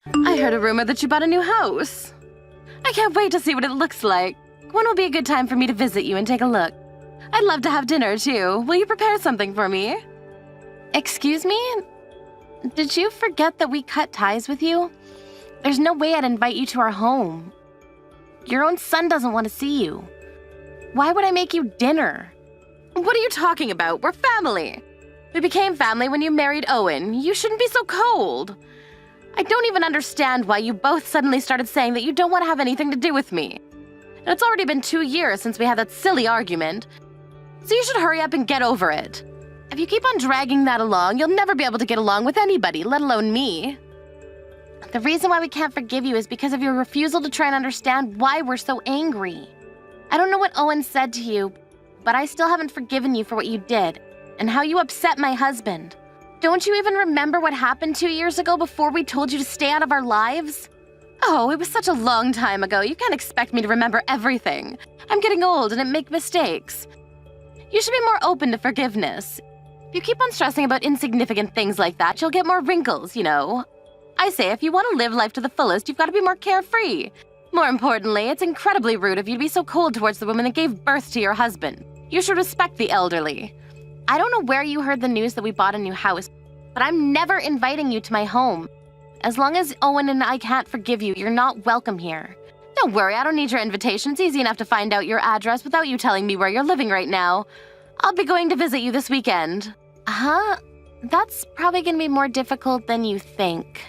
I heard a rumor that you bought a new house. I can't wait to see what it looks like. When will be a good time for me to visit you and take a look? I'd love to have dinner, too. Will you prepare something for me? Excuse me? Did you forget that we cut ties with you? There's no way I'd invite you to our home. Your own son doesn't want to see you. Why would I make you dinner? What are you talking about? We're family. We became family when you married Owen. You shouldn't be so cold. I don't even understand why you both suddenly started saying that you don't want to have anything to do with me. And it's already been 2 years since we had that silly argument. So you should hurry up and get over it. If you keep on dragging that along, you'll never be able to get along with anybody, let alone me. The reason why we can't forgive you is because of your refusal to try and understand why we're so angry. I don't know what Owen said to you, but I still haven't forgiven you for what you did and how you upset my husband. Don't you even remember what happened 2 years ago before we told you to stay out of our lives? Oh, it was such a long time ago. You can't expect me to remember everything. I'm getting old and I make mistakes. You should be more open to forgiveness. If you keep on stressing about insignificant things like that, you'll get more wrinkles, you know. I say if you want to live life to the fullest, you've got to be more carefree. More importantly, it's incredibly rude of you to be so cold towards the woman that gave birth to your husband. You should respect the elderly. I don't know where you heard the news that we bought a new house, but I'm never inviting you to my home. As long as Owen and I can't forgive you, you're not welcome here. Don't worry, I don't need your invitation. It's easy enough to find out your address without you telling me where you're living right now. I'll be going to visit you this weekend. Huh? That's probably gonna be more difficult than you think.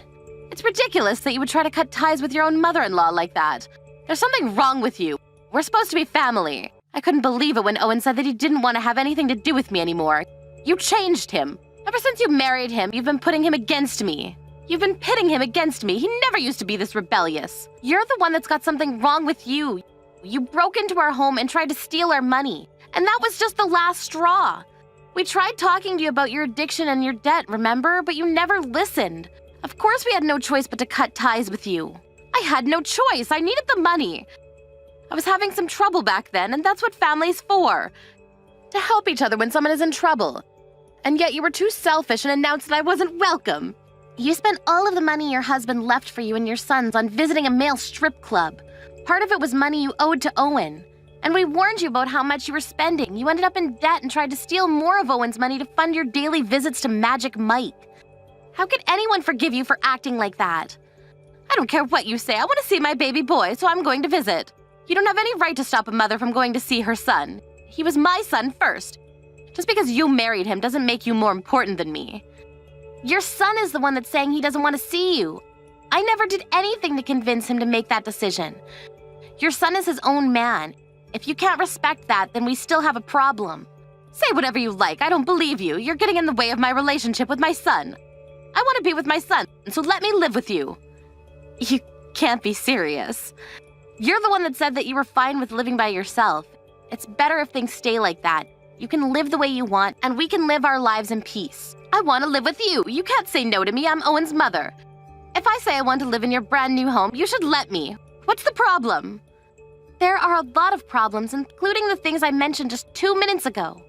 It's ridiculous that you would try to cut ties with your own mother-in-law like that. There's something wrong with you. We're supposed to be family. I couldn't believe it when Owen said that he didn't want to have anything to do with me anymore. You changed him. Ever since you married him, you've been putting him against me. You've been pitting him against me. He never used to be this rebellious. You're the one that's got something wrong with you. You broke into our home and tried to steal our money. And that was just the last straw. We tried talking to you about your addiction and your debt, remember? But you never listened. Of course we had no choice but to cut ties with you. I had no choice. I needed the money. I was having some trouble back then, and that's what family's for. To help each other when someone is in trouble. And yet you were too selfish and announced that I wasn't welcome. You spent all of the money your husband left for you and your sons on visiting a male strip club. Part of it was money you owed to Owen. And we warned you about how much you were spending. You ended up in debt and tried to steal more of Owen's money to fund your daily visits to Magic Mike. How could anyone forgive you for acting like that? I don't care what you say. I want to see my baby boy, so I'm going to visit. You don't have any right to stop a mother from going to see her son. He was my son first. Just because you married him doesn't make you more important than me. Your son is the one that's saying he doesn't want to see you. I never did anything to convince him to make that decision. Your son is his own man. If you can't respect that, then we still have a problem. Say whatever you like. I don't believe you. You're getting in the way of my relationship with my son. I want to be with my son, so let me live with you. You can't be serious. You're the one that said that you were fine with living by yourself. It's better if things stay like that. You can live the way you want, and we can live our lives in peace. I want to live with you. You can't say no to me. I'm Owen's mother. If I say I want to live in your brand new home, you should let me. What's the problem? There are a lot of problems, including the things I mentioned just 2 minutes ago.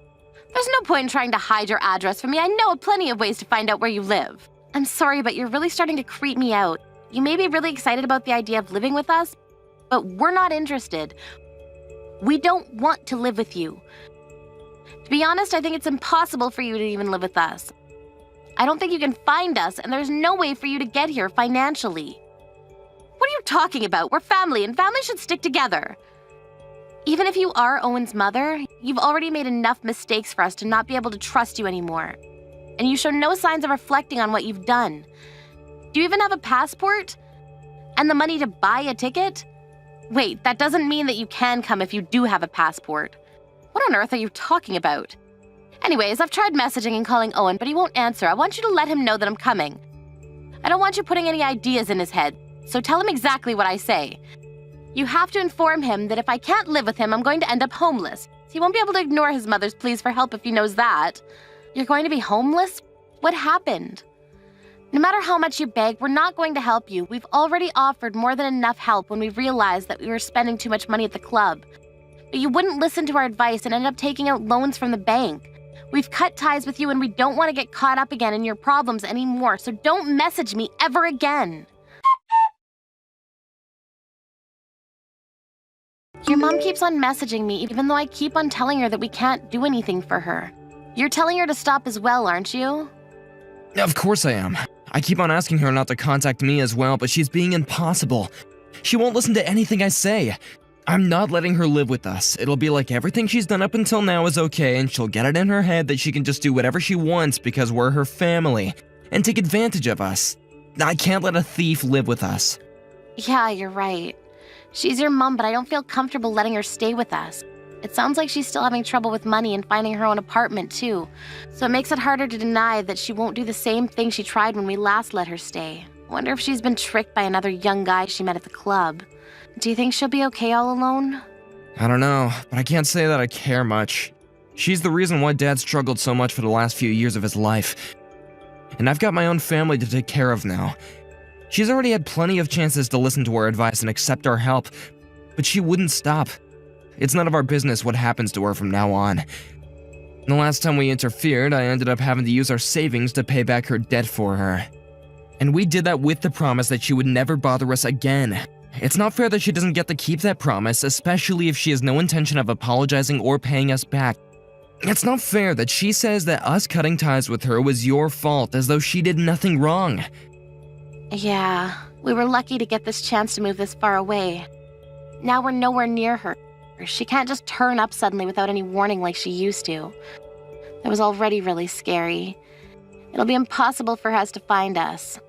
There's no point in trying to hide your address from me. I know of plenty of ways to find out where you live. I'm sorry, but you're really starting to creep me out. You may be really excited about the idea of living with us, but we're not interested. We don't want to live with you. To be honest, I think it's impossible for you to even live with us. I don't think you can find us, and there's no way for you to get here financially. What are you talking about? We're family, and family should stick together. Even if you are Owen's mother, you've already made enough mistakes for us to not be able to trust you anymore. And you show no signs of reflecting on what you've done. Do you even have a passport? And the money to buy a ticket? Wait, that doesn't mean that you can come if you do have a passport. What on earth are you talking about? Anyways, I've tried messaging and calling Owen, but he won't answer. I want you to let him know that I'm coming. I don't want you putting any ideas in his head, so tell him exactly what I say. You have to inform him that if I can't live with him, I'm going to end up homeless. He won't be able to ignore his mother's pleas for help if he knows that. You're going to be homeless? What happened? No matter how much you beg, we're not going to help you. We've already offered more than enough help when we realized that we were spending too much money at the club. But you wouldn't listen to our advice and ended up taking out loans from the bank. We've cut ties with you and we don't want to get caught up again in your problems anymore, so don't message me ever again. Your mom keeps on messaging me even though I keep on telling her that we can't do anything for her. You're telling her to stop as well, aren't you? Of course I am. I keep on asking her not to contact me as well, but she's being impossible. She won't listen to anything I say. I'm not letting her live with us. It'll be like everything she's done up until now is okay, and she'll get it in her head that she can just do whatever she wants because we're her family, and take advantage of us. I can't let a thief live with us. Yeah, you're right. She's your mom, but I don't feel comfortable letting her stay with us. It sounds like she's still having trouble with money and finding her own apartment, too. So it makes it harder to deny that she won't do the same thing she tried when we last let her stay. I wonder if she's been tricked by another young guy she met at the club. Do you think she'll be okay all alone? I don't know, but I can't say that I care much. She's the reason why Dad struggled so much for the last few years of his life. And I've got my own family to take care of now. She's already had plenty of chances to listen to our advice and accept our help, but she wouldn't stop. It's none of our business what happens to her from now on. The last time we interfered, I ended up having to use our savings to pay back her debt for her. And we did that with the promise that she would never bother us again. It's not fair that she doesn't get to keep that promise, especially if she has no intention of apologizing or paying us back. It's not fair that she says that us cutting ties with her was your fault, as though she did nothing wrong. Yeah, we were lucky to get this chance to move this far away. Now we're nowhere near her. She can't just turn up suddenly without any warning like she used to. That was already really scary. It'll be impossible for us to find us.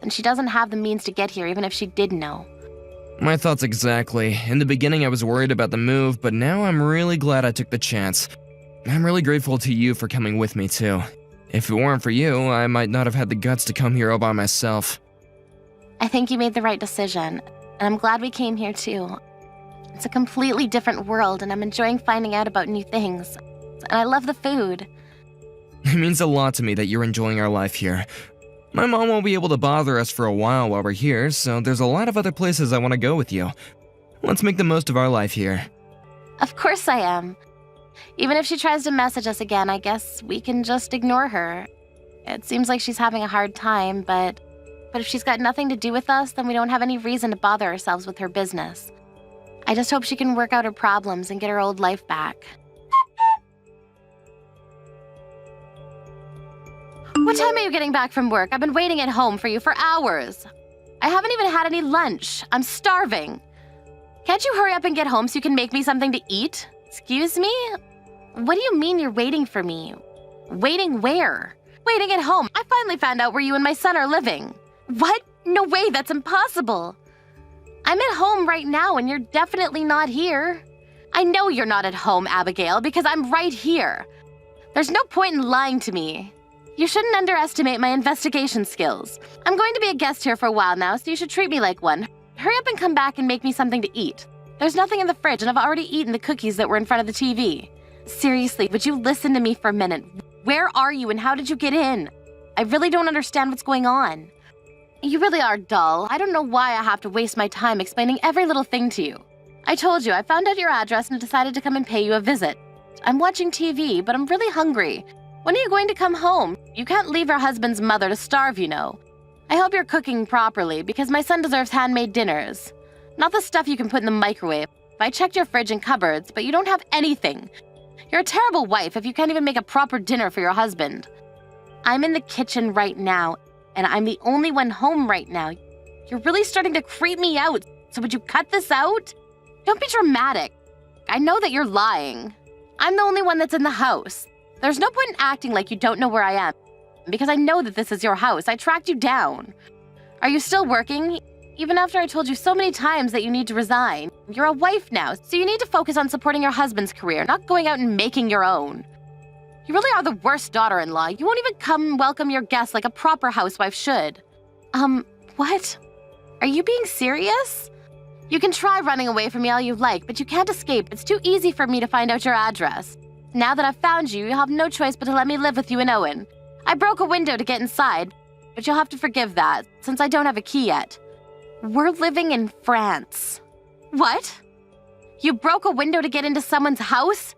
And she doesn't have the means to get here even if she did know. My thoughts exactly. In the beginning I was worried about the move, but now I'm really glad I took the chance. I'm really grateful to you for coming with me too. If it weren't for you, I might not have had the guts to come here all by myself. I think you made the right decision, and I'm glad we came here too. It's a completely different world, and I'm enjoying finding out about new things. And I love the food. It means a lot to me that you're enjoying our life here. My mom won't be able to bother us for a while we're here, so there's a lot of other places I want to go with you. Let's make the most of our life here. Of course I am. Even if she tries to message us again, I guess we can just ignore her. It seems like she's having a hard time, but if she's got nothing to do with us, then we don't have any reason to bother ourselves with her business. I just hope she can work out her problems and get her old life back. What time are you getting back from work? I've been waiting at home for you for hours. I haven't even had any lunch. I'm starving. Can't you hurry up and get home so you can make me something to eat? Excuse me? What do you mean you're waiting for me? Waiting where? Waiting at home. I finally found out where you and my son are living. What? No way, that's impossible. I'm at home right now and you're definitely not here. I know you're not at home, Abigail, because I'm right here. There's no point in lying to me. You shouldn't underestimate my investigation skills. I'm going to be a guest here for a while now, so you should treat me like one. Hurry up and come back and make me something to eat. There's nothing in the fridge and I've already eaten the cookies that were in front of the TV. Seriously, would you listen to me for a minute? Where are you and how did you get in? I really don't understand what's going on. You really are dull. I don't know why I have to waste my time explaining every little thing to you. I told you, I found out your address and decided to come and pay you a visit. I'm watching TV, but I'm really hungry. When are you going to come home? You can't leave your husband's mother to starve, you know. I hope you're cooking properly, because my son deserves handmade dinners. Not the stuff you can put in the microwave. I checked your fridge and cupboards, but you don't have anything. You're a terrible wife if you can't even make a proper dinner for your husband. I'm in the kitchen right now, and I'm the only one home right now. You're really starting to creep me out, so would you cut this out? Don't be dramatic. I know that you're lying. I'm the only one that's in the house. There's no point in acting like you don't know where I am, because I know that this is your house. I tracked you down. Are you still working? Even after I told you so many times that you need to resign. You're a wife now, so you need to focus on supporting your husband's career, not going out and making your own. You really are the worst daughter-in-law. You won't even come and welcome your guests like a proper housewife should. What? Are you being serious? You can try running away from me all you like, but you can't escape. It's too easy for me to find out your address. Now that I've found you, you'll have no choice but to let me live with you and Owen. I broke a window to get inside, but you'll have to forgive that, since I don't have a key yet. We're living in France. What? You broke a window to get into someone's house?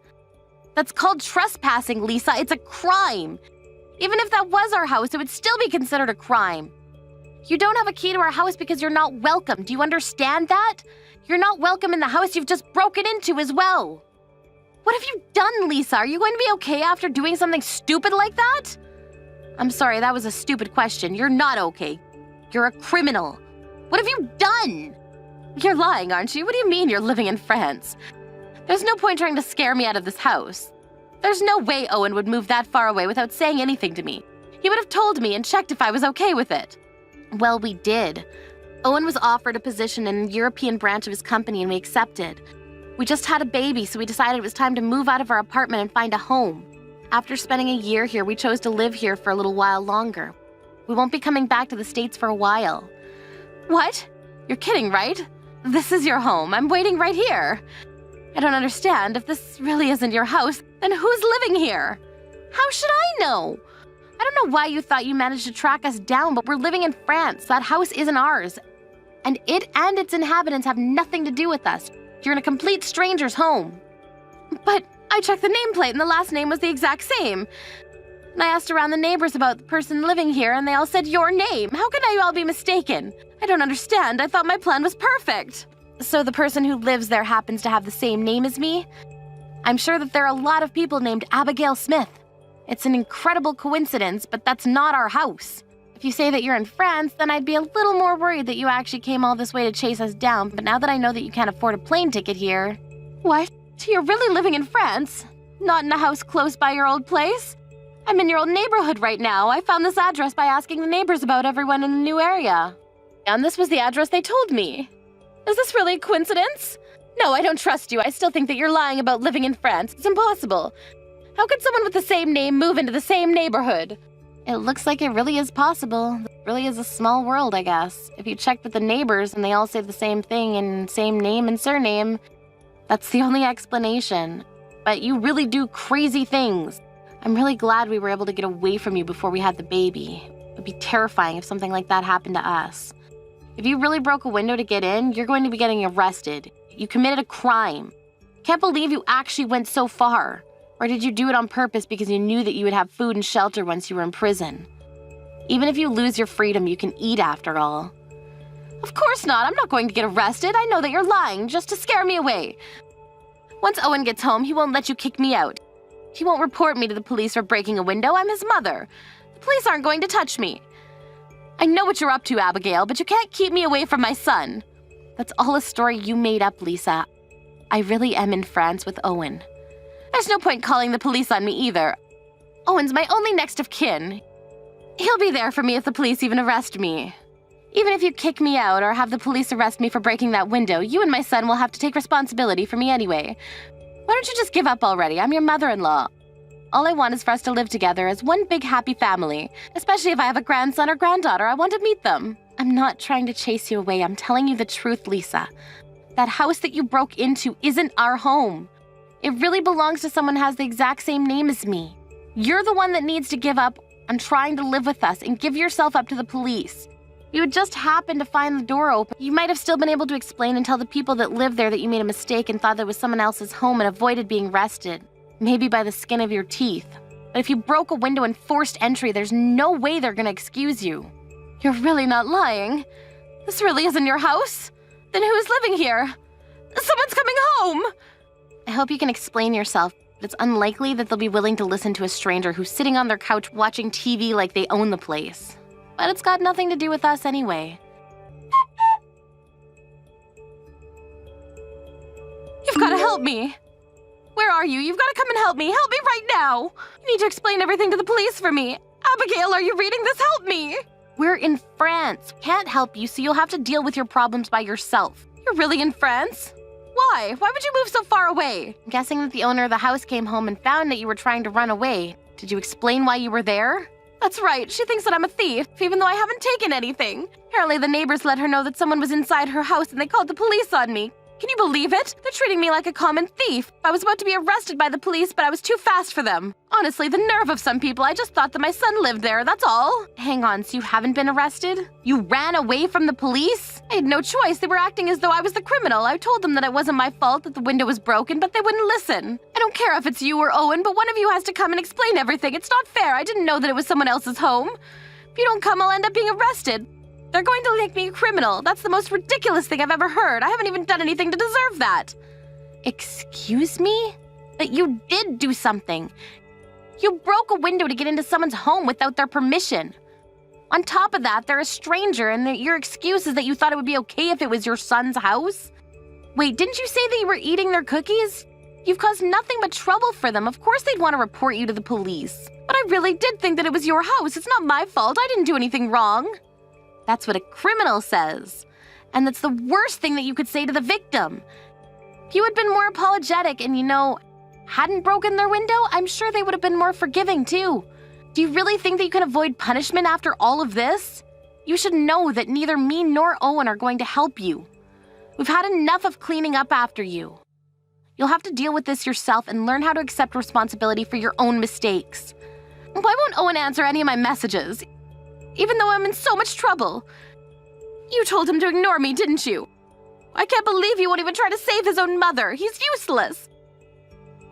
That's called trespassing, Lisa. It's a crime. Even if that was our house, it would still be considered a crime. You don't have a key to our house because you're not welcome. Do you understand that? You're not welcome in the house you've just broken into as well. What have you done, Lisa? Are you going to be okay after doing something stupid like that? I'm sorry, that was a stupid question. You're not okay. You're a criminal. What have you done? You're lying, aren't you? What do you mean you're living in France? There's no point trying to scare me out of this house. There's no way Owen would move that far away without saying anything to me. He would have told me and checked if I was okay with it. Well, we did. Owen was offered a position in a European branch of his company and we accepted. We just had a baby, so we decided it was time to move out of our apartment and find a home. After spending a year here, we chose to live here for a little while longer. We won't be coming back to the States for a while. What? You're kidding, right? This is your home. I'm waiting right here. I don't understand. If this really isn't your house, then who's living here? How should I know? I don't know why you thought you managed to track us down, but we're living in France. That house isn't ours. And it and its inhabitants have nothing to do with us. You're in a complete stranger's home. But I checked the nameplate and the last name was the exact same. And I asked around the neighbors about the person living here and they all said your name. How can you all be mistaken? I don't understand. I thought my plan was perfect. So the person who lives there happens to have the same name as me? I'm sure that there are a lot of people named Abigail Smith. It's an incredible coincidence, but that's not our house. If you say that you're in France, then I'd be a little more worried that you actually came all this way to chase us down, but now that I know that you can't afford a plane ticket here… What? You're really living in France? Not in a house close by your old place? I'm in your old neighborhood right now. I found this address by asking the neighbors about everyone in the new area. And this was the address they told me. Is this really a coincidence? No, I don't trust you. I still think that you're lying about living in France. It's impossible. How could someone with the same name move into the same neighborhood? It looks like it really is possible. It really is a small world, I guess. If you check with the neighbors and they all say the same thing and same name and surname, that's the only explanation. But you really do crazy things. I'm really glad we were able to get away from you before we had the baby. It would be terrifying if something like that happened to us. If you really broke a window to get in, you're going to be getting arrested. You committed a crime. Can't believe you actually went so far. Or did you do it on purpose because you knew that you would have food and shelter once you were in prison? Even if you lose your freedom, you can eat after all. Of course not. I'm not going to get arrested. I know that you're lying just to scare me away. Once Owen gets home, he won't let you kick me out. He won't report me to the police for breaking a window. I'm his mother. The police aren't going to touch me. I know what you're up to, Abigail, but you can't keep me away from my son. That's all a story you made up, Lisa. I really am in France with Owen. There's no point calling the police on me either. Owen's my only next of kin. He'll be there for me if the police even arrest me. Even if you kick me out or have the police arrest me for breaking that window, you and my son will have to take responsibility for me anyway. Why don't you just give up already? I'm your mother-in-law. All I want is for us to live together as one big happy family. Especially if I have a grandson or granddaughter, I want to meet them. I'm not trying to chase you away. I'm telling you the truth, Lisa. That house that you broke into isn't our home. It really belongs to someone who has the exact same name as me. You're the one that needs to give up on trying to live with us and give yourself up to the police. You had just happened to find the door open. You might have still been able to explain and tell the people that live there that you made a mistake and thought that was someone else's home and avoided being arrested. Maybe by the skin of your teeth. But if you broke a window and forced entry, there's no way they're gonna excuse you. You're really not lying. This really isn't your house? Then who's living here? Someone's coming home! I hope you can explain yourself, but it's unlikely that they'll be willing to listen to a stranger who's sitting on their couch watching TV like they own the place. But it's got nothing to do with us anyway. You've got to help me! Where are you? You've got to come and help me! Help me right now! You need to explain everything to the police for me! Abigail, are you reading this? Help me! We're in France. Can't help you, so you'll have to deal with your problems by yourself. You're really in France? Why? Why would you move so far away? I'm guessing that the owner of the house came home and found that you were trying to run away. Did you explain why you were there? That's right. She thinks that I'm a thief, even though I haven't taken anything. Apparently the neighbors let her know that someone was inside her house and they called the police on me. Can you believe it? They're treating me like a common thief. I was about to be arrested by the police, but I was too fast for them. Honestly, the nerve of some people. I just thought that my son lived there, that's all. Hang on, so you haven't been arrested? You ran away from the police? I had no choice. They were acting as though I was the criminal. I told them that it wasn't my fault that the window was broken, but they wouldn't listen. I don't care if it's you or Owen, but one of you has to come and explain everything. It's not fair. I didn't know that it was someone else's home. If you don't come, I'll end up being arrested. They're going to make me a criminal. That's the most ridiculous thing I've ever heard. I haven't even done anything to deserve that. Excuse me? But you did do something. You broke a window to get into someone's home without their permission. On top of that, they're a stranger, and your excuse is that you thought it would be okay if it was your son's house? Wait, didn't you say that you were eating their cookies? You've caused nothing but trouble for them. Of course they'd want to report you to the police. But I really did think that it was your house. It's not my fault. I didn't do anything wrong. That's what a criminal says. And that's the worst thing that you could say to the victim. If you had been more apologetic and, hadn't broken their window, I'm sure they would have been more forgiving too. Do you really think that you can avoid punishment after all of this? You should know that neither me nor Owen are going to help you. We've had enough of cleaning up after you. You'll have to deal with this yourself and learn how to accept responsibility for your own mistakes. Why won't Owen answer any of my messages, even though I'm in so much trouble? You told him to ignore me, didn't you? I can't believe he won't even try to save his own mother. He's useless.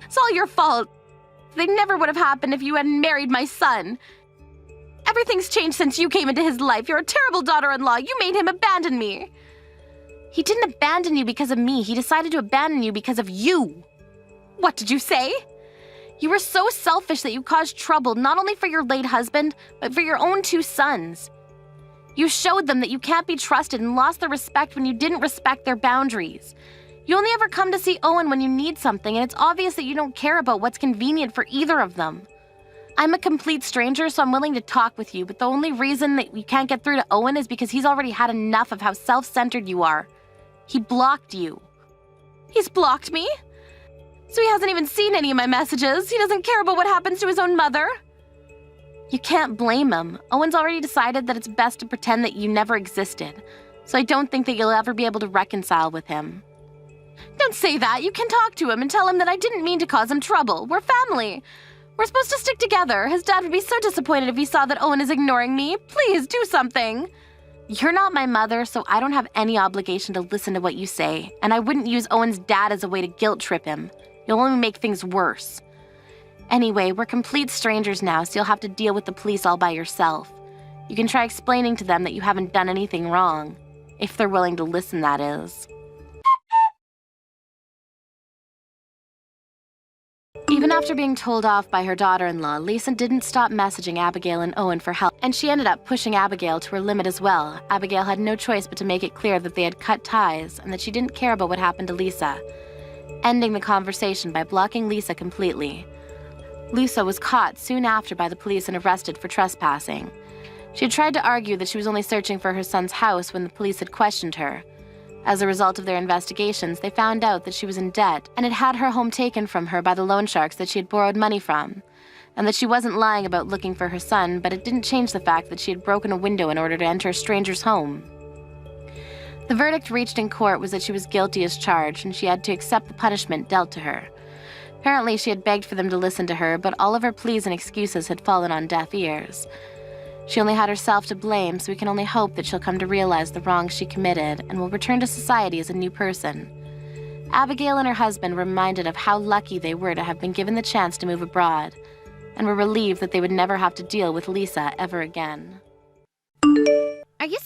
It's all your fault. They never would have happened if you hadn't married my son. Everything's changed since you came into his life. You're a terrible daughter-in-law. You made him abandon me. He didn't abandon you because of me. He decided to abandon you because of you. What did you say? You were so selfish that you caused trouble not only for your late husband, but for your own 2 sons. You showed them that you can't be trusted and lost their respect when you didn't respect their boundaries. You only ever come to see Owen when you need something, and it's obvious that you don't care about what's convenient for either of them. I'm a complete stranger, so I'm willing to talk with you, but the only reason that you can't get through to Owen is because he's already had enough of how self-centered you are. He blocked you. He's blocked me? So he hasn't even seen any of my messages. He doesn't care about what happens to his own mother. You can't blame him. Owen's already decided that it's best to pretend that you never existed, so I don't think that you'll ever be able to reconcile with him. Don't say that. You can talk to him and tell him that I didn't mean to cause him trouble. We're family. We're supposed to stick together. His dad would be so disappointed if he saw that Owen is ignoring me. Please, do something. You're not my mother, so I don't have any obligation to listen to what you say, and I wouldn't use Owen's dad as a way to guilt trip him. You'll only make things worse. Anyway, we're complete strangers now, so you'll have to deal with the police all by yourself. You can try explaining to them that you haven't done anything wrong. If they're willing to listen, that is. Even after being told off by her daughter-in-law, Lisa didn't stop messaging Abigail and Owen for help, and she ended up pushing Abigail to her limit as well. Abigail had no choice but to make it clear that they had cut ties and that she didn't care about what happened to Lisa, ending the conversation by blocking Lisa completely. Lisa was caught soon after by the police and arrested for trespassing. She had tried to argue that she was only searching for her son's house when the police had questioned her. As a result of their investigations, they found out that she was in debt and had her home taken from her by the loan sharks that she had borrowed money from, and that she wasn't lying about looking for her son, but it didn't change the fact that she had broken a window in order to enter a stranger's home. The verdict reached in court was that she was guilty as charged, and she had to accept the punishment dealt to her. Apparently, she had begged for them to listen to her, but all of her pleas and excuses had fallen on deaf ears. She only had herself to blame, so we can only hope that she'll come to realize the wrongs she committed and will return to society as a new person. Abigail and her husband were reminded of how lucky they were to have been given the chance to move abroad, and were relieved that they would never have to deal with Lisa ever again. Are you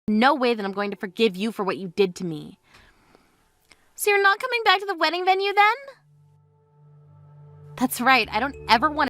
No way that I'm going to forgive you for what you did to me. So you're not coming back to the wedding venue then? That's right, I don't ever want to.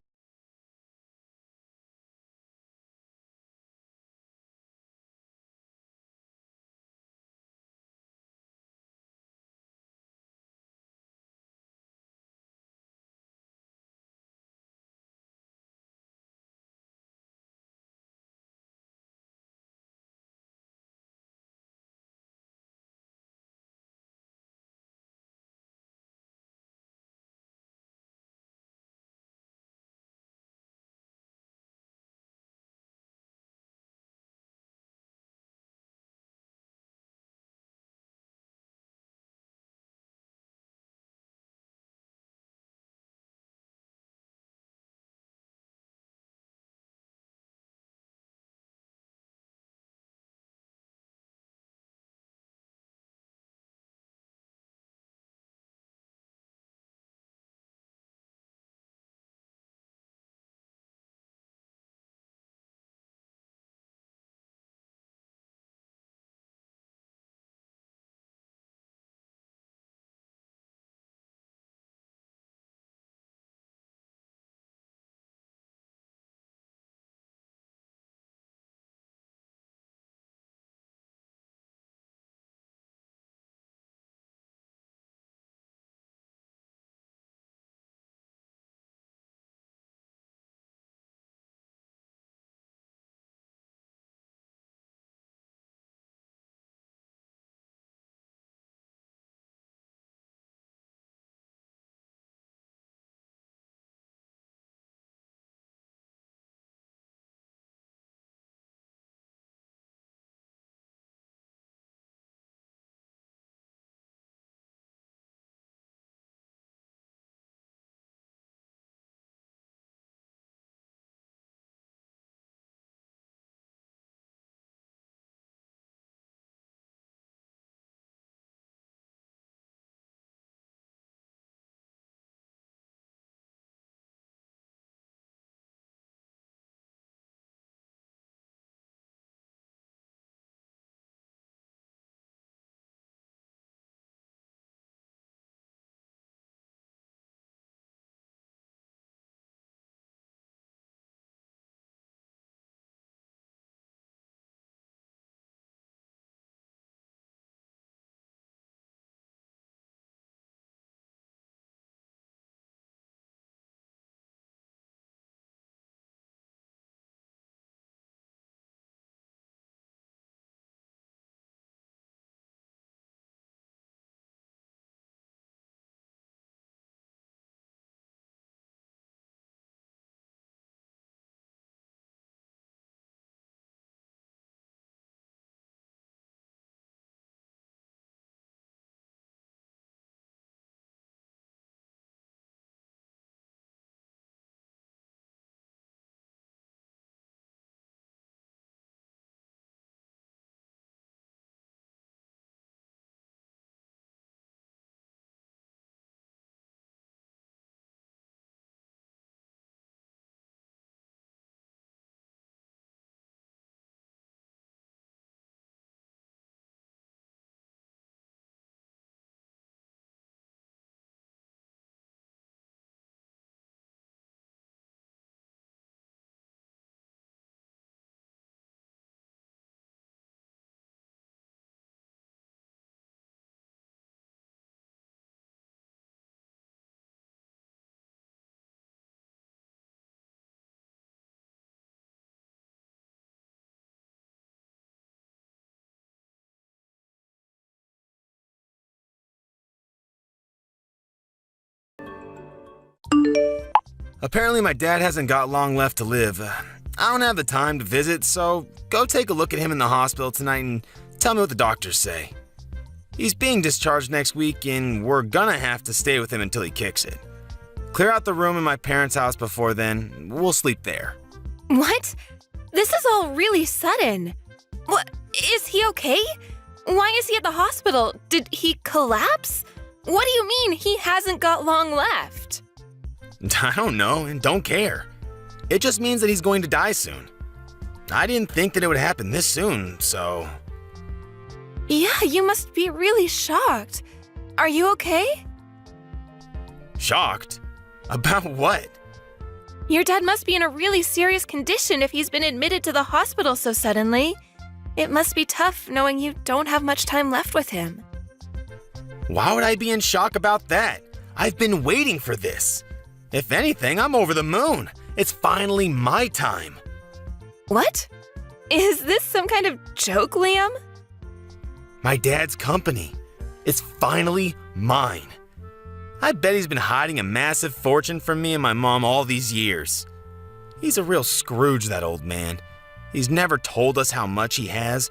Apparently my dad hasn't got long left to live. I don't have the time to visit, so go take a look at him in the hospital tonight and tell me what the doctors say. He's being discharged next week and we're gonna have to stay with him until he kicks it. Clear out the room in my parents' house before then. We'll sleep there. What? This is all really sudden. What? Is he okay? Why is he at the hospital? Did he collapse? What do you mean he hasn't got long left? I don't know and don't care. It just means that he's going to die soon. I didn't think that it would happen this soon, so Yeah, you must be really shocked. Are you okay? Shocked? About what? Your dad must be in a really serious condition if he's been admitted to the hospital so suddenly. It must be tough knowing you don't have much time left with him. Why would I be in shock about that? I've been waiting for this. If anything, I'm over the moon. It's finally my time. What? Is this some kind of joke, Liam? My dad's company. It's finally mine. I bet he's been hiding a massive fortune from me and my mom all these years. He's a real Scrooge, that old man. He's never told us how much he has,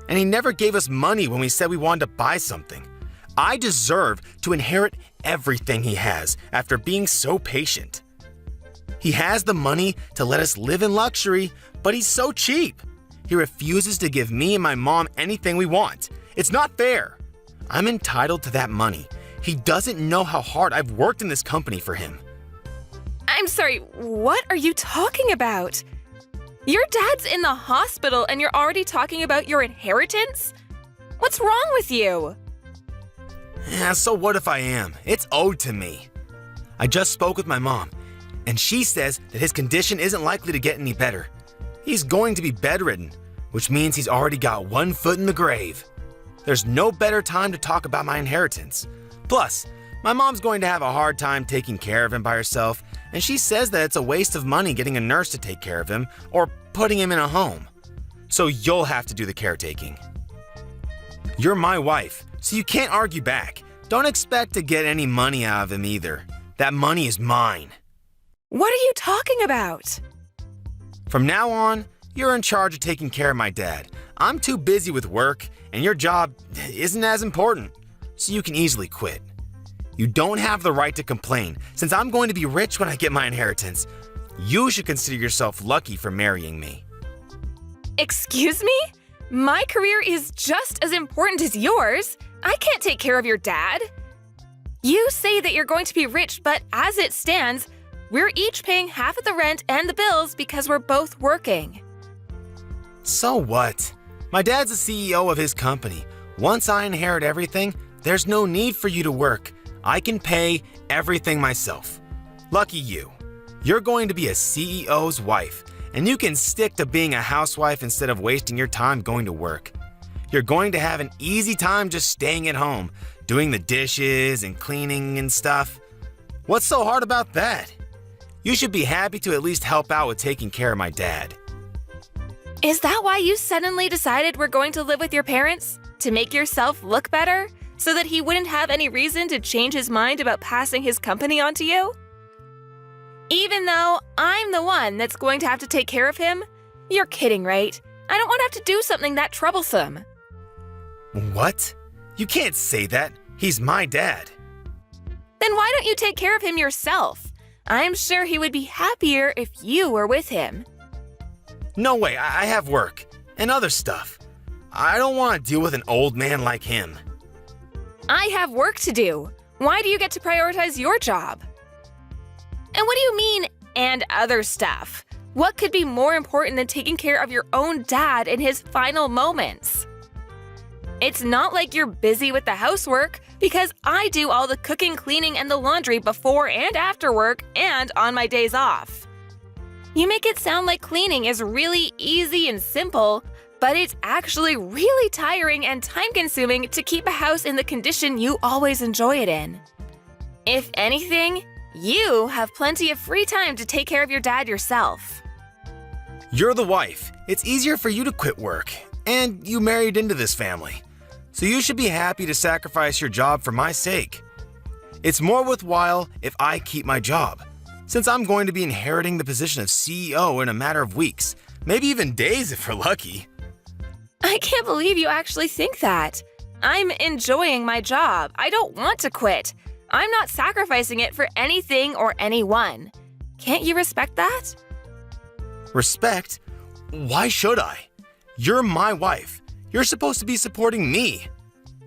and he never gave us money when we said we wanted to buy something. I deserve to inherit everything he has after being so patient. He has the money to let us live in luxury, but he's so cheap. He refuses to give me and my mom anything we want. It's not fair. I'm entitled to that money. He doesn't know how hard I've worked in this company for him. I'm sorry, what are you talking about? Your dad's in the hospital and you're already talking about your inheritance? What's wrong with you? Yeah, so what if I am? It's owed to me. I just spoke with my mom, and she says that his condition isn't likely to get any better. He's going to be bedridden, which means he's already got one foot in the grave. There's no better time to talk about my inheritance. Plus, my mom's going to have a hard time taking care of him by herself, and she says that it's a waste of money getting a nurse to take care of him or putting him in a home. So you'll have to do the caretaking. You're my wife, so you can't argue back. Don't expect to get any money out of him either. That money is mine. What are you talking about? From now on, you're in charge of taking care of my dad. I'm too busy with work, and your job isn't as important, so you can easily quit. You don't have the right to complain, since I'm going to be rich when I get my inheritance. You should consider yourself lucky for marrying me. Excuse me? My career is just as important as yours. I can't take care of your dad. You say that you're going to be rich, but as it stands, we're each paying half of the rent and the bills because we're both working. So what? My dad's the CEO of his company. Once I inherit everything, there's no need for you to work. I can pay everything myself. Lucky you. You're going to be a CEO's wife, and you can stick to being a housewife instead of wasting your time going to work. You're going to have an easy time just staying at home, doing the dishes and cleaning and stuff. What's so hard about that? You should be happy to at least help out with taking care of my dad. Is that why you suddenly decided we're going to live with your parents? To make yourself look better? So that he wouldn't have any reason to change his mind about passing his company on to you? Even though I'm the one that's going to have to take care of him? You're kidding, right? I don't want to have to do something that troublesome. What? You can't say that. He's my dad. Then why don't you take care of him yourself? I'm sure he would be happier if you were with him. No way, I have work and other stuff. I don't want to deal with an old man like him. I have work to do. Why do you get to prioritize your job? And what do you mean, and other stuff? What could be more important than taking care of your own dad in his final moments? It's not like you're busy with the housework, because I do all the cooking, cleaning, and the laundry before and after work and on my days off. You make it sound like cleaning is really easy and simple, but it's actually really tiring and time-consuming to keep a house in the condition you always enjoy it in. If anything, you have plenty of free time to take care of your dad yourself. You're the wife. It's easier for you to quit work, and you married into this family. So you should be happy to sacrifice your job for my sake. It's more worthwhile if I keep my job, since I'm going to be inheriting the position of CEO in a matter of weeks, maybe even days if we're lucky. I can't believe you actually think that. I'm enjoying my job. I don't want to quit. I'm not sacrificing it for anything or anyone. Can't you respect that? Respect? Why should I? You're my wife. You're supposed to be supporting me.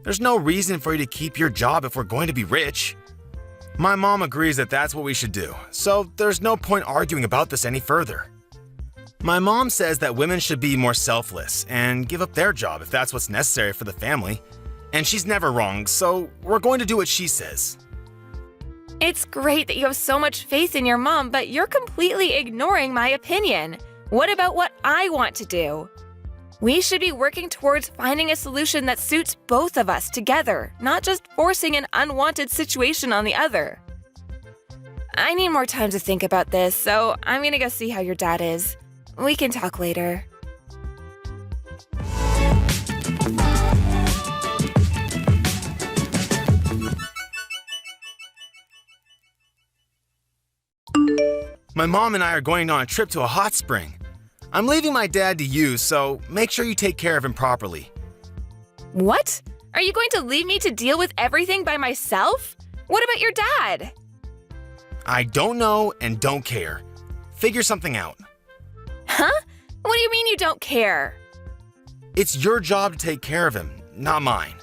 There's no reason for you to keep your job if we're going to be rich. My mom agrees that that's what we should do, so there's no point arguing about this any further. My mom says that women should be more selfless and give up their job if that's what's necessary for the family. And she's never wrong, so we're going to do what she says. It's great that you have so much faith in your mom, but you're completely ignoring my opinion. What about what I want to do? We should be working towards finding a solution that suits both of us together, not just forcing an unwanted situation on the other. I need more time to think about this, so I'm gonna go see how your dad is. We can talk later. My mom and I are going on a trip to a hot spring. I'm leaving my dad to you, so make sure you take care of him properly. What? Are you going to leave me to deal with everything by myself? What about your dad? I don't know and don't care. Figure something out. Huh? What do you mean you don't care? It's your job to take care of him, not mine.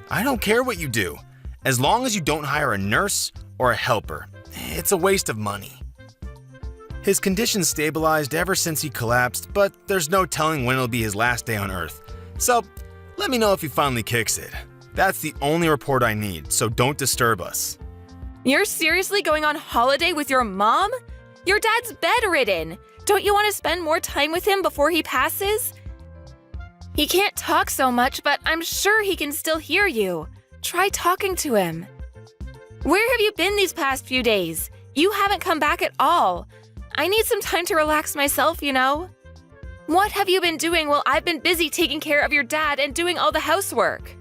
I don't care what you do, as long as you don't hire a nurse or a helper. It's a waste of money. His condition stabilized ever since he collapsed, but there's no telling when it'll be his last day on Earth. So, let me know if he finally kicks it. That's the only report I need, so don't disturb us. You're seriously going on holiday with your mom? Your dad's bedridden. Don't you want to spend more time with him before he passes? He can't talk so much, but I'm sure he can still hear you. Try talking to him. Where have you been these past few days? You haven't come back at all. I need some time to relax myself, you know? What have you been doing while I've been busy taking care of your dad and doing all the housework?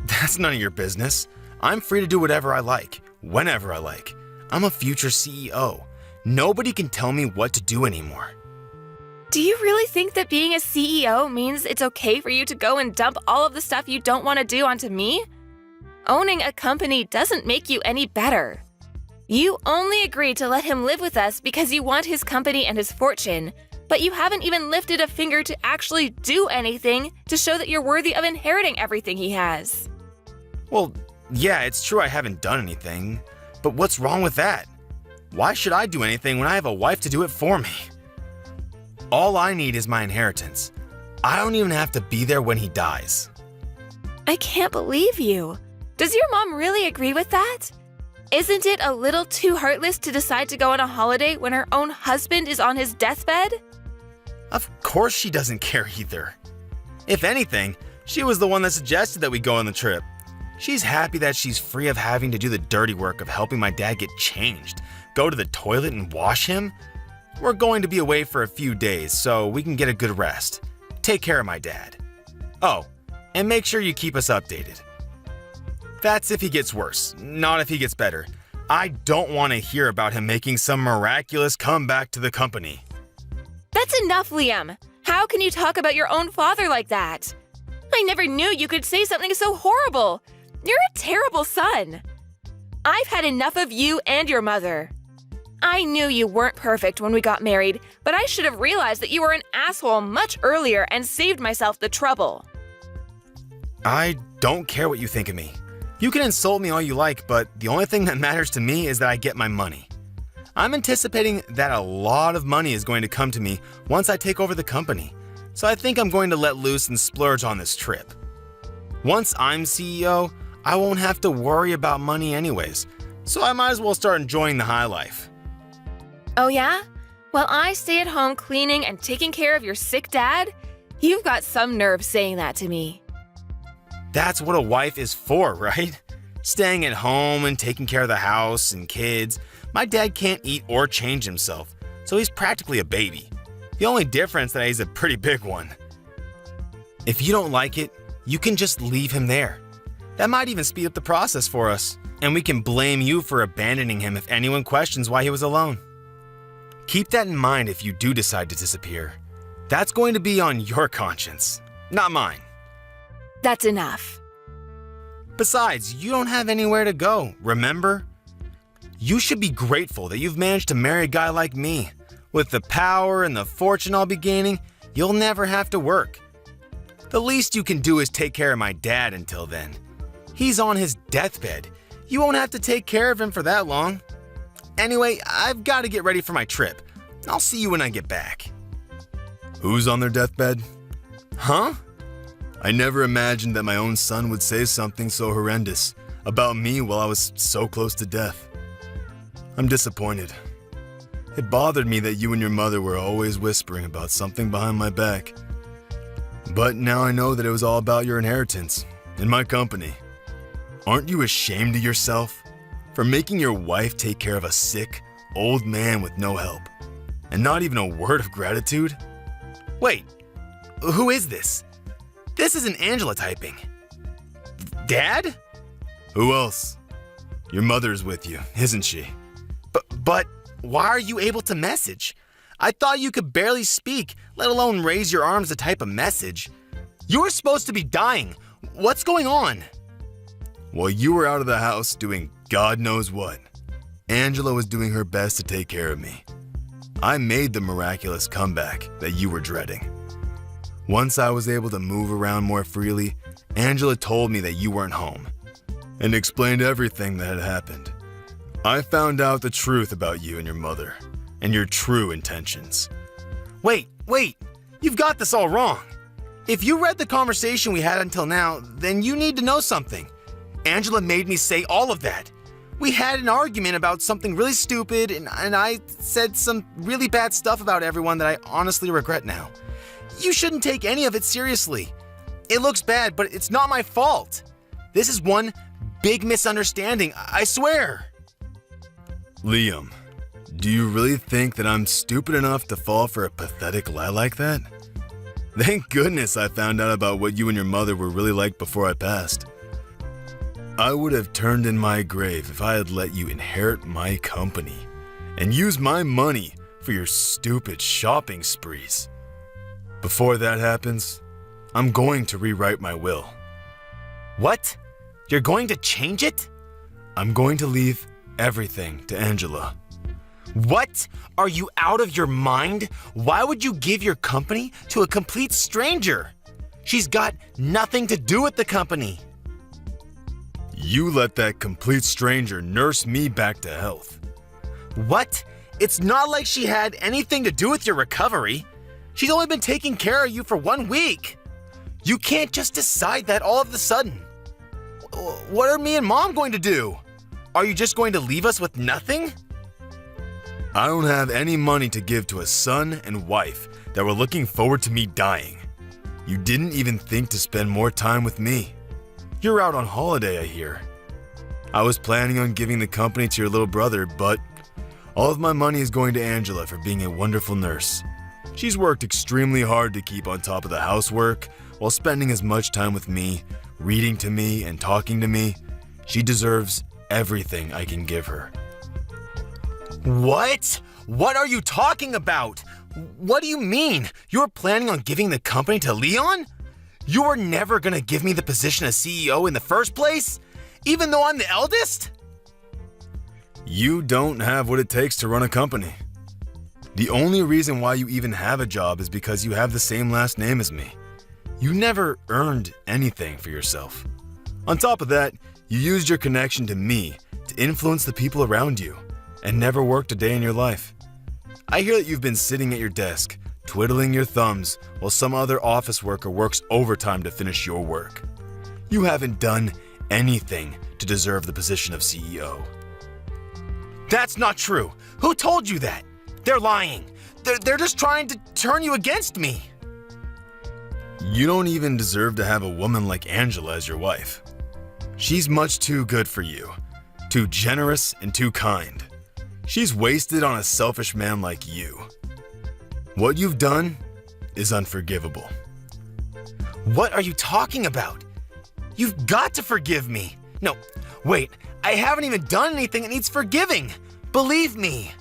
That's none of your business. I'm free to do whatever I like, whenever I like. I'm a future CEO. Nobody can tell me what to do anymore. Do you really think that being a CEO means it's okay for you to go and dump all of the stuff you don't want to do onto me? Owning a company doesn't make you any better. You only agreed to let him live with us because you want his company and his fortune, but you haven't even lifted a finger to actually do anything to show that you're worthy of inheriting everything he has. Well, yeah, it's true I haven't done anything, but what's wrong with that? Why should I do anything when I have a wife to do it for me? All I need is my inheritance. I don't even have to be there when he dies. I can't believe you. Does your mom really agree with that? Isn't it a little too heartless to decide to go on a holiday when her own husband is on his deathbed? Of course she doesn't care either. If anything, she was the one that suggested that we go on the trip. She's happy that she's free of having to do the dirty work of helping my dad get changed, go to the toilet and wash him. We're going to be away for a few days so we can get a good rest. Take care of my dad. Oh, and make sure you keep us updated. That's if he gets worse, not if he gets better. I don't want to hear about him making some miraculous comeback to the company. That's enough, Liam. How can you talk about your own father like that? I never knew you could say something so horrible. You're a terrible son. I've had enough of you and your mother. I knew you weren't perfect when we got married, but I should have realized that you were an asshole much earlier and saved myself the trouble. I don't care what you think of me. You can insult me all you like, but the only thing that matters to me is that I get my money. I'm anticipating that a lot of money is going to come to me once I take over the company, so I think I'm going to let loose and splurge on this trip. Once I'm CEO, I won't have to worry about money anyways, so I might as well start enjoying the high life. Oh yeah? While I stay at home cleaning and taking care of your sick dad? You've got some nerve saying that to me. That's what a wife is for, right? Staying at home and taking care of the house and kids. My dad can't eat or change himself, so he's practically a baby. The only difference is that he's a pretty big one. If you don't like it, you can just leave him there. That might even speed up the process for us, and we can blame you for abandoning him if anyone questions why he was alone. Keep that in mind if you do decide to disappear. That's going to be on your conscience, not mine. That's enough. Besides, you don't have anywhere to go, remember? You should be grateful that you've managed to marry a guy like me. With the power and the fortune I'll be gaining, you'll never have to work. The least you can do is take care of my dad until then. He's on his deathbed. You won't have to take care of him for that long. Anyway, I've got to get ready for my trip. I'll see you when I get back. Who's on their deathbed? Huh? I never imagined that my own son would say something so horrendous about me while I was so close to death. I'm disappointed. It bothered me that you and your mother were always whispering about something behind my back. But now I know that it was all about your inheritance and my company. Aren't you ashamed of yourself for making your wife take care of a sick, old man with no help? And not even a word of gratitude? Wait, who is this? This isn't Angela typing. Dad? Who else? Your mother's with you, isn't she? But why are you able to message? I thought you could barely speak, let alone raise your arms to type a message. You were supposed to be dying. What's going on? While you were out of the house doing God knows what, Angela was doing her best to take care of me. I made the miraculous comeback that you were dreading. Once I was able to move around more freely, Angela told me that you weren't home and explained everything that had happened. I found out the truth about you and your mother and your true intentions. Wait, you've got this all wrong. If you read the conversation we had until now, then you need to know something. Angela made me say all of that. We had an argument about something really stupid, and I said some really bad stuff about everyone that I honestly regret now. You shouldn't take any of it seriously. It looks bad, but it's not my fault. This is one big misunderstanding, I swear. Liam, do you really think that I'm stupid enough to fall for a pathetic lie like that? Thank goodness I found out about what you and your mother were really like before I passed. I would have turned in my grave if I had let you inherit my company and use my money for your stupid shopping sprees. Before that happens, I'm going to rewrite my will. What? You're going to change it? I'm going to leave everything to Angela. What? Are you out of your mind? Why would you give your company to a complete stranger? She's got nothing to do with the company. You let that complete stranger nurse me back to health. What? It's not like she had anything to do with your recovery. She's only been taking care of you for 1 week. You can't just decide that all of a sudden. What are me and Mom going to do? Are you just going to leave us with nothing? I don't have any money to give to a son and wife that were looking forward to me dying. You didn't even think to spend more time with me. You're out on holiday, I hear. I was planning on giving the company to your little brother, but all of my money is going to Angela for being a wonderful nurse. She's worked extremely hard to keep on top of the housework while spending as much time with me, reading to me, and talking to me. She deserves everything I can give her. What? What are you talking about? What do you mean? You're planning on giving the company to Leon? You were never gonna give me the position of CEO in the first place? Even though I'm the eldest? You don't have what it takes to run a company. The only reason why you even have a job is because you have the same last name as me. You never earned anything for yourself. On top of that, you used your connection to me to influence the people around you and never worked a day in your life. I hear that you've been sitting at your desk, twiddling your thumbs while some other office worker works overtime to finish your work. You haven't done anything to deserve the position of CEO. That's not true. Who told you that? They're lying. They're just trying to turn you against me. You don't even deserve to have a woman like Angela as your wife. She's much too good for you, too generous and too kind. She's wasted on a selfish man like you. What you've done is unforgivable. What are you talking about? You've got to forgive me. No, wait, I haven't even done anything that needs forgiving. Believe me.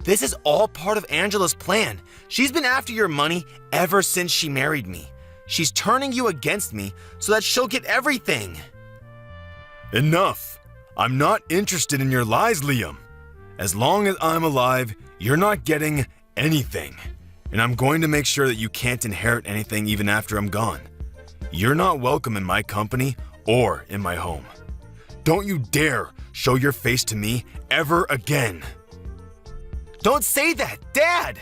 This is all part of Angela's plan. She's been after your money ever since she married me. She's turning you against me so that she'll get everything. Enough. I'm not interested in your lies, Liam. As long as I'm alive, you're not getting anything. And I'm going to make sure that you can't inherit anything even after I'm gone. You're not welcome in my company or in my home. Don't you dare show your face to me ever again. Don't say that, Dad!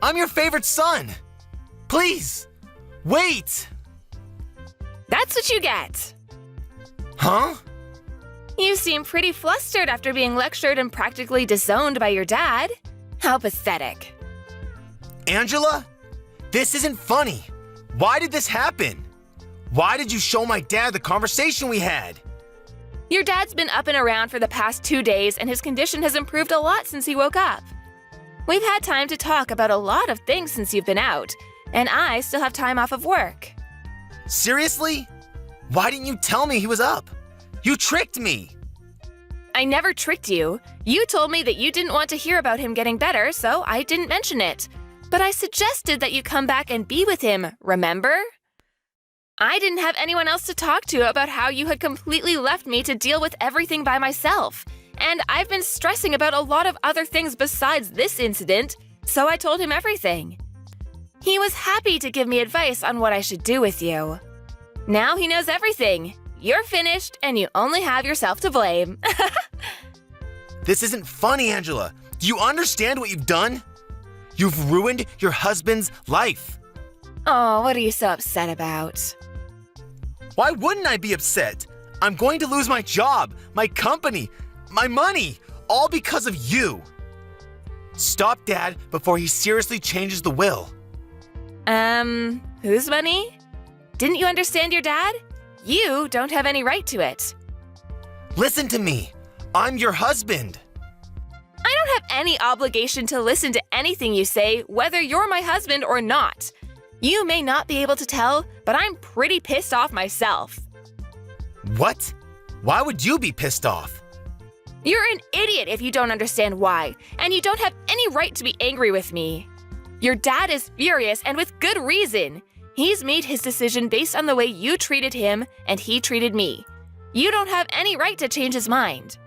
I'm your favorite son! Please! Wait! That's what you get. Huh? You seem pretty flustered after being lectured and practically disowned by your dad. How pathetic. Angela? This isn't funny. Why did this happen? Why did you show my dad the conversation we had? Your dad's been up and around for the past 2 days and his condition has improved a lot since he woke up. We've had time to talk about a lot of things since you've been out, and I still have time off of work. Seriously? Why didn't you tell me he was up? You tricked me! I never tricked you. You told me that you didn't want to hear about him getting better, so I didn't mention it. But I suggested that you come back and be with him, remember? I didn't have anyone else to talk to about how you had completely left me to deal with everything by myself. And I've been stressing about a lot of other things besides this incident, so I told him everything. He was happy to give me advice on what I should do with you. Now he knows everything. You're finished, and you only have yourself to blame. This isn't funny, Angela. Do you understand what you've done? You've ruined your husband's life. Oh, what are you so upset about? Why wouldn't I be upset? I'm going to lose my job, my company, my money, all because of you. Stop Dad before he seriously changes the will. Whose money? Didn't you understand your dad? You don't have any right to it. Listen to me. I'm your husband. I don't have any obligation to listen to anything you say, whether you're my husband or not. You may not be able to tell, but I'm pretty pissed off myself. What? Why would you be pissed off? You're an idiot if you don't understand why, and you don't have any right to be angry with me. Your dad is furious, and with good reason. He's made his decision based on the way you treated him and he treated me. You don't have any right to change his mind.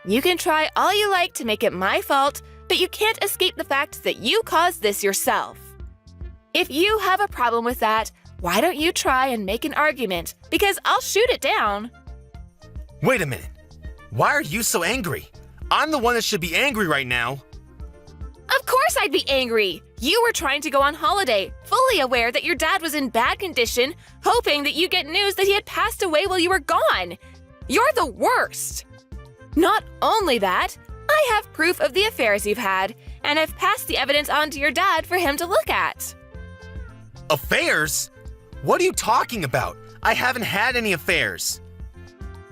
You can try all you like to make it my fault, but you can't escape the fact that you caused this yourself. If you have a problem with that, why don't you try and make an argument, because I'll shoot it down. Wait a minute. Why are you so angry? I'm the one that should be angry right now. Of course I'd be angry. You were trying to go on holiday, fully aware that your dad was in bad condition, hoping that you get news that he had passed away while you were gone. You're the worst. Not only that, I have proof of the affairs you've had, and I've passed the evidence on to your dad for him to look at. Affairs? What are you talking about? I haven't had any affairs.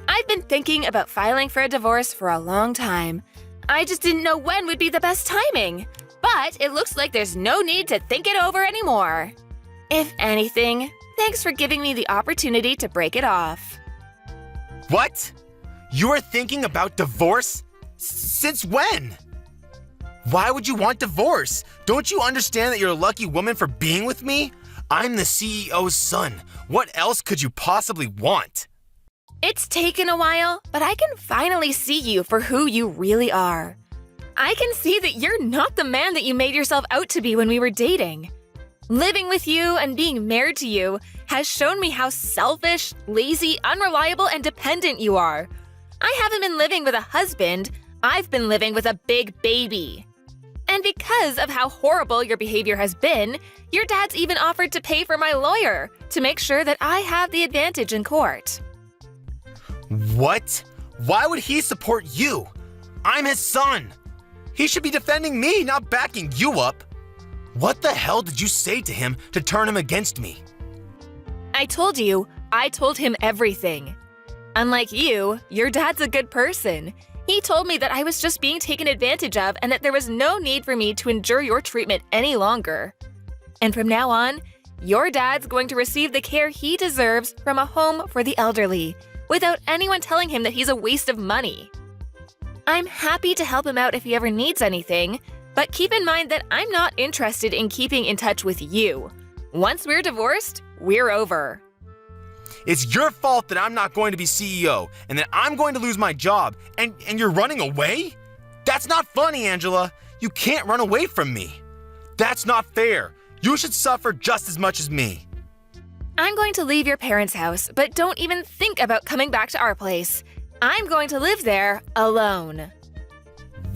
I've been thinking about filing for a divorce for a long time. I just didn't know when would be the best timing. But it looks like there's no need to think it over anymore. If anything, thanks for giving me the opportunity to break it off. What? You are thinking about divorce? Since when? Why would you want divorce? Don't you understand that you're a lucky woman for being with me? I'm the CEO's son. What else could you possibly want? It's taken a while, but I can finally see you for who you really are. I can see that you're not the man that you made yourself out to be when we were dating. Living with you and being married to you has shown me how selfish, lazy, unreliable, and dependent you are. I haven't been living with a husband, I've been living with a big baby. And because of how horrible your behavior has been, your dad's even offered to pay for my lawyer to make sure that I have the advantage in court. What? Why would he support you? I'm his son. He should be defending me, not backing you up. What the hell did you say to him to turn him against me? I told you, I told him everything. Unlike you, your dad's a good person. He told me that I was just being taken advantage of and that there was no need for me to endure your treatment any longer. And from now on, your dad's going to receive the care he deserves from a home for the elderly, without anyone telling him that he's a waste of money. I'm happy to help him out if he ever needs anything, but keep in mind that I'm not interested in keeping in touch with you. Once we're divorced, we're over. It's your fault that I'm not going to be CEO and that I'm going to lose my job and you're running away? That's not funny, Angela. You can't run away from me. That's not fair. You should suffer just as much as me. I'm going to leave your parents' house, but don't even think about coming back to our place. I'm going to live there alone.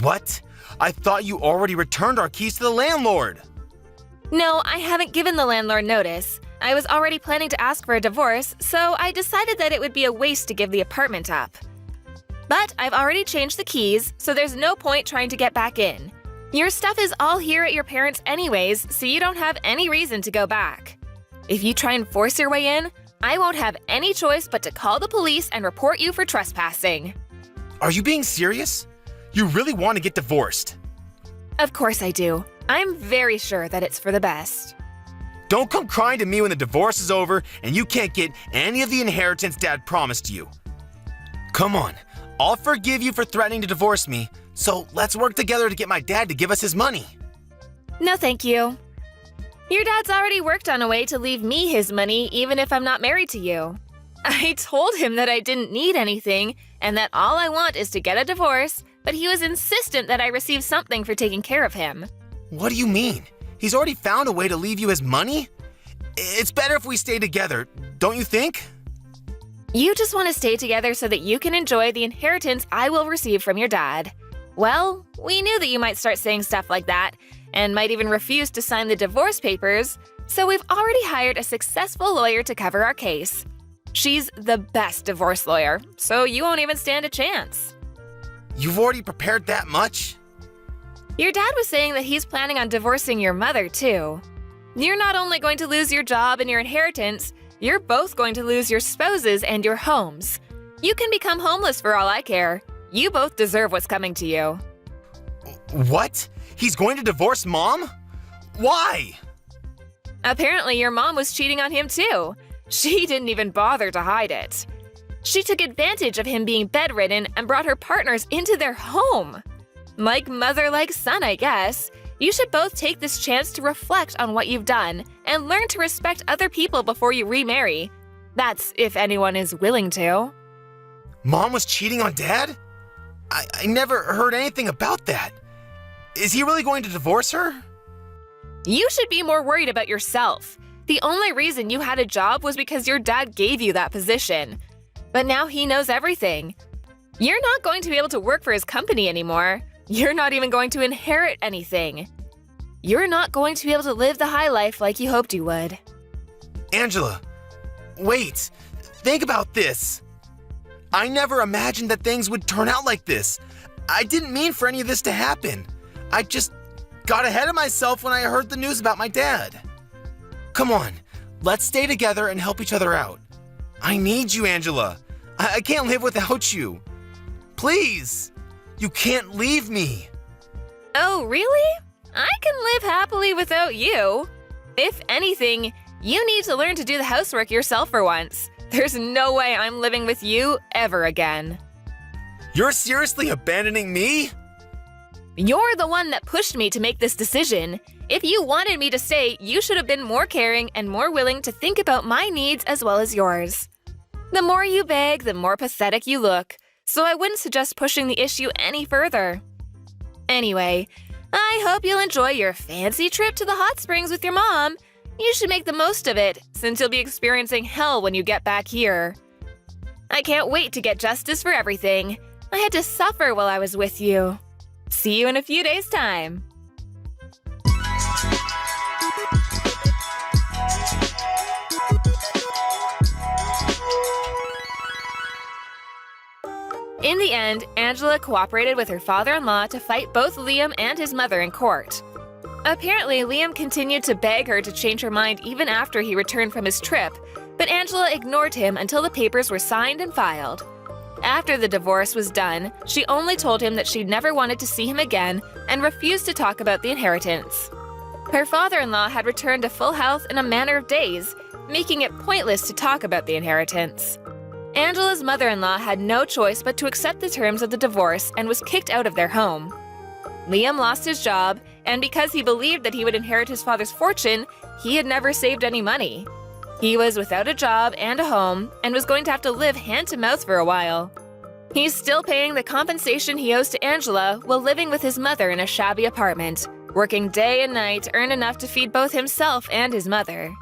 What? I thought you already returned our keys to the landlord. No, I haven't given the landlord notice. I was already planning to ask for a divorce, so I decided that it would be a waste to give the apartment up. But I've already changed the keys, so there's no point trying to get back in. Your stuff is all here at your parents' anyways, so you don't have any reason to go back. If you try and force your way in, I won't have any choice but to call the police and report you for trespassing. Are you being serious? You really want to get divorced? Of course I do. I'm very sure that it's for the best. Don't come crying to me when the divorce is over and you can't get any of the inheritance Dad promised you. Come on, I'll forgive you for threatening to divorce me, so let's work together to get my dad to give us his money. No, thank you. Your dad's already worked on a way to leave me his money even if I'm not married to you. I told him that I didn't need anything and that all I want is to get a divorce, but he was insistent that I receive something for taking care of him. What do you mean? He's already found a way to leave you his money? It's better if we stay together, don't you think? You just want to stay together so that you can enjoy the inheritance I will receive from your dad. Well, we knew that you might start saying stuff like that, and might even refuse to sign the divorce papers, so we've already hired a successful lawyer to cover our case. She's the best divorce lawyer, so you won't even stand a chance. You've already prepared that much? Your dad was saying that he's planning on divorcing your mother, too. You're not only going to lose your job and your inheritance, you're both going to lose your spouses and your homes. You can become homeless for all I care. You both deserve what's coming to you. What? He's going to divorce Mom? Why? Apparently, your mom was cheating on him, too. She didn't even bother to hide it. She took advantage of him being bedridden and brought her partners into their home. Like mother, like son, I guess. You should both take this chance to reflect on what you've done and learn to respect other people before you remarry. That's if anyone is willing to. Mom was cheating on Dad? I never heard anything about that. Is he really going to divorce her? You should be more worried about yourself. The only reason you had a job was because your dad gave you that position. But now he knows everything. You're not going to be able to work for his company anymore. You're not even going to inherit anything. You're not going to be able to live the high life like you hoped you would. Angela, wait. Think about this. I never imagined that things would turn out like this. I didn't mean for any of this to happen. I just got ahead of myself when I heard the news about my dad. Come on, let's stay together and help each other out. I need you, Angela. I can't live without you. Please, you can't leave me. Oh, really? I can live happily without you. If anything, you need to learn to do the housework yourself for once. There's no way I'm living with you ever again. You're seriously abandoning me? You're the one that pushed me to make this decision. If you wanted me to stay, you should have been more caring and more willing to think about my needs as well as yours. The more you beg, the more pathetic you look, so I wouldn't suggest pushing the issue any further. Anyway, I hope you'll enjoy your fancy trip to the hot springs with your mom. You should make the most of it, since you'll be experiencing hell when you get back here. I can't wait to get justice for everything. I had to suffer while I was with you. See you in a few days' time. In the end, Angela cooperated with her father-in-law to fight both Liam and his mother in court. Apparently, Liam continued to beg her to change her mind even after he returned from his trip, but Angela ignored him until the papers were signed and filed. After the divorce was done, she only told him that she never wanted to see him again and refused to talk about the inheritance. Her father-in-law had returned to full health in a matter of days, making it pointless to talk about the inheritance. Angela's mother-in-law had no choice but to accept the terms of the divorce and was kicked out of their home. Liam lost his job, and because he believed that he would inherit his father's fortune, he had never saved any money. He was without a job and a home, and was going to have to live hand-to-mouth for a while. He's still paying the compensation he owes to Angela while living with his mother in a shabby apartment, working day and night to earn enough to feed both himself and his mother.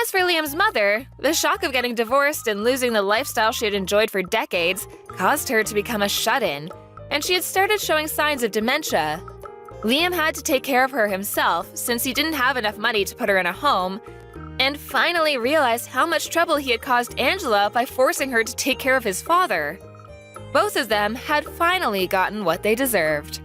As for Liam's mother, the shock of getting divorced and losing the lifestyle she had enjoyed for decades caused her to become a shut-in, and she had started showing signs of dementia. Liam had to take care of her himself since he didn't have enough money to put her in a home, and finally realized how much trouble he had caused Angela by forcing her to take care of his father. Both of them had finally gotten what they deserved.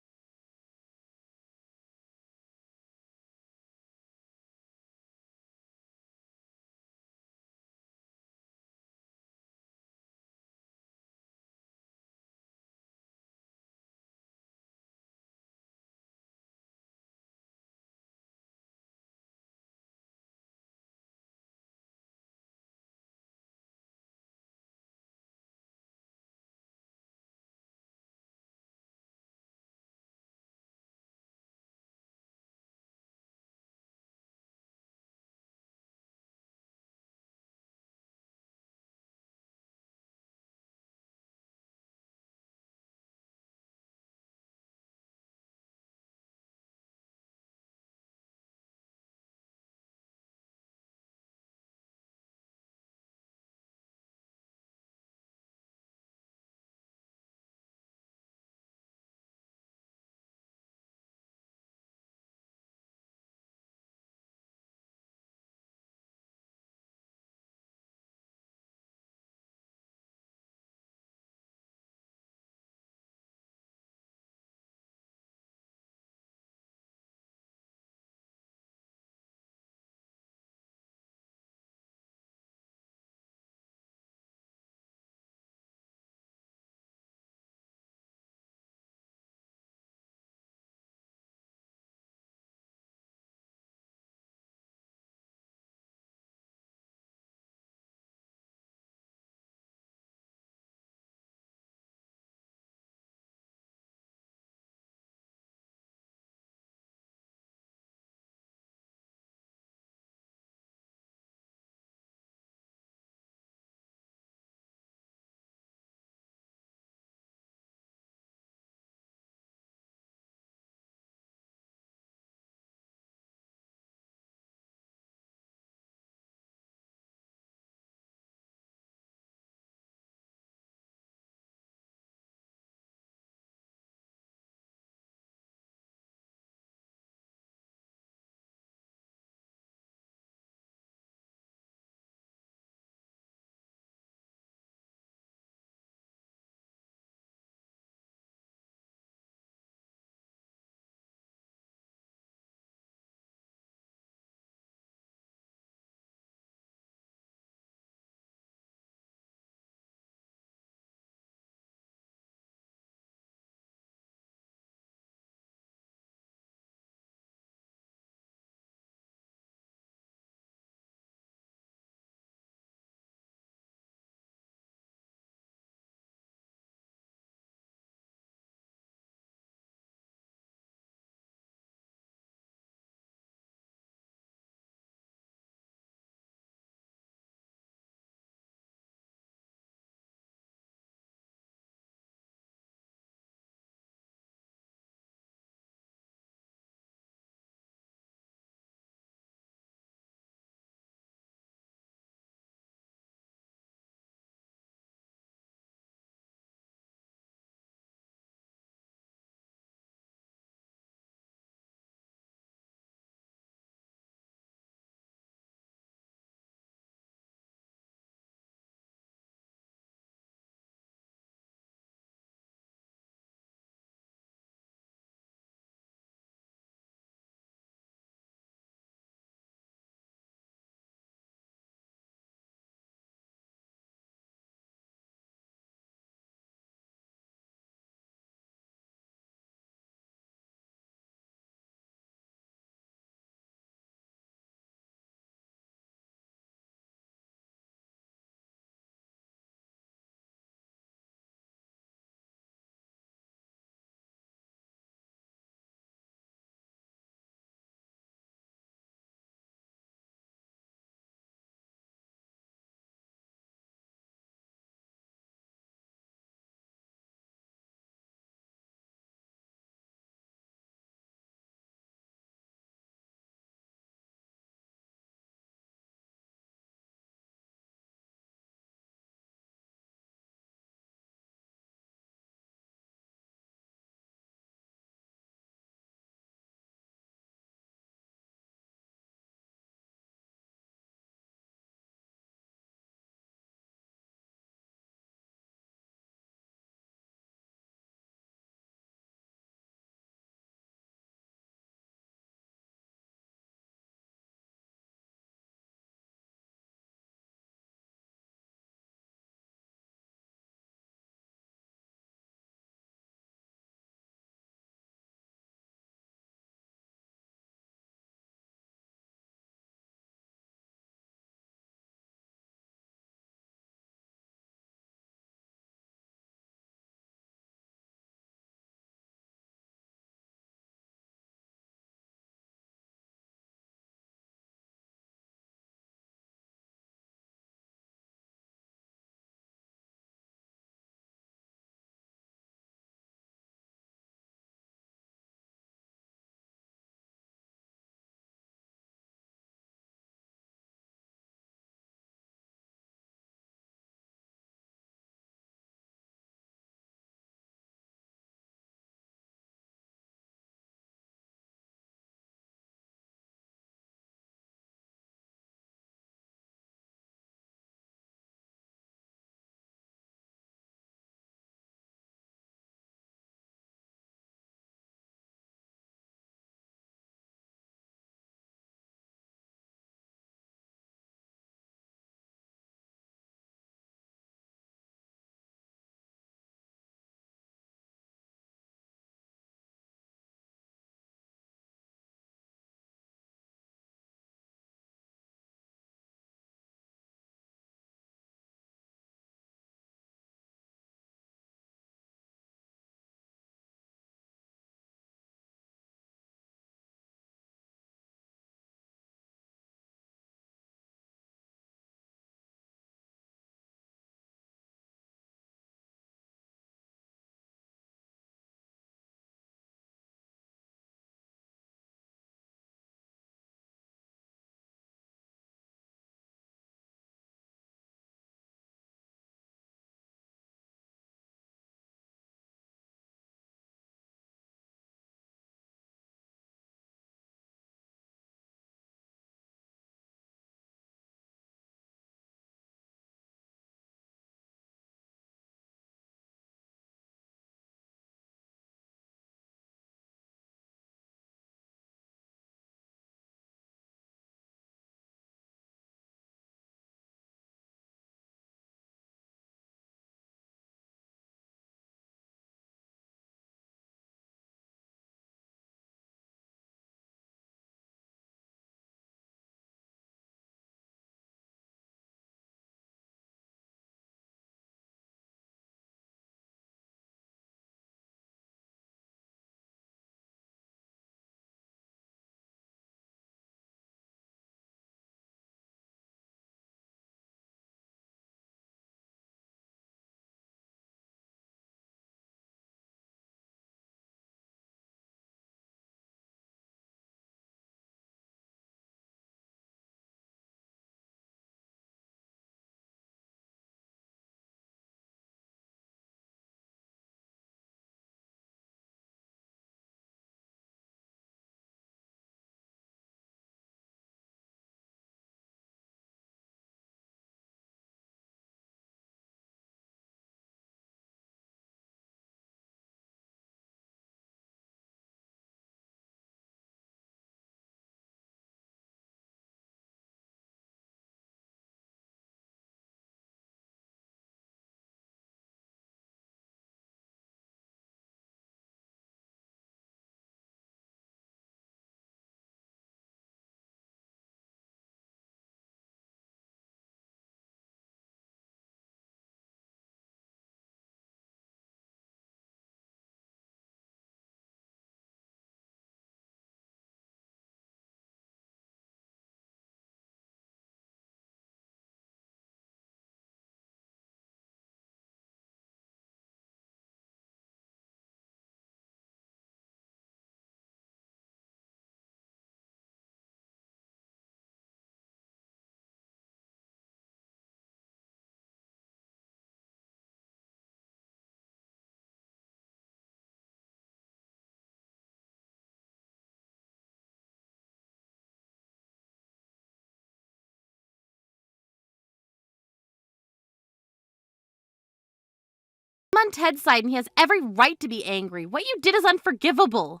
I'm on Ted's side and he has every right to be angry. What you did is unforgivable.